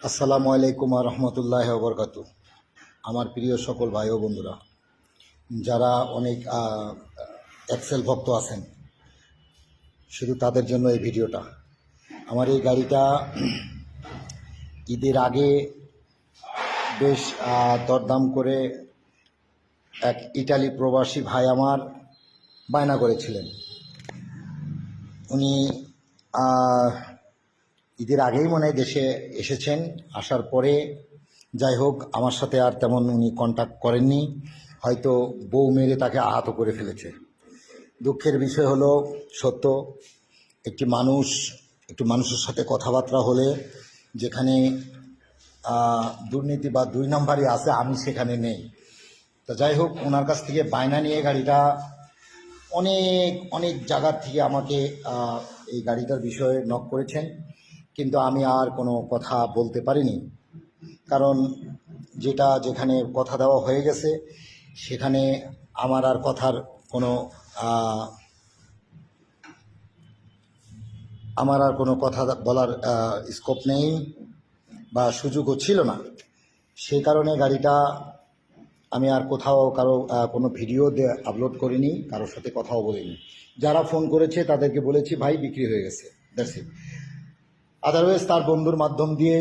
আসসালামু আলাইকুম রহমতুল্লাহ বরকাতু। আমার প্রিয় সকল ভাই ও বন্ধুরা, যারা অনেক এক্সেল ভক্ত আছেন, শুধু তাদের জন্য এই ভিডিওটা। আমার এই গাড়িটা ঈদের আগে বেশ দরদাম করে এক ইটালি প্রবাসী ভাই আমার বায়না করেছিলেন। উনি ঈদের আগেই মনে হয় দেশে এসেছেন। আসার পরে যাই হোক, আমার সাথে আর তেমন উনি কন্ট্যাক্ট করেননি, হয়তো বউ মেরে তাকে আহত করে ফেলেছে। দুঃখের বিষয় হলো, সত্য, একটি মানুষের সাথে কথাবার্তা হলে যেখানে দুর্নীতি বা দুই নাম্বারই আছে, আমি সেখানে নেই। তো যাই হোক, ওনার কাছ থেকে বায়না নিয়ে গাড়িটা অনেক অনেক জায়গার থেকে আমাকে এই গাড়িটার বিষয়ে নক করেছেন, কিন্তু আমি আর কোনো কথা বলতে পারিনি। কারণ যেখানে কথা দেওয়া হয়ে গেছে সেখানে আমার আর কথার কোনো কথা বলার স্কোপ নেই বা সুযোগও ছিল না। সেই কারণে গাড়িটা আমি আর কোথাও কোনো ভিডিও আপলোড করিনি, কারোর সাথে কথাও বলিনি। যারা ফোন করেছে তাদেরকে বলেছি ভাই বিক্রি হয়ে গেছে, দ্যাটস ইট। আদারওয়াইজ তার বন্ধুর মাধ্যম দিয়ে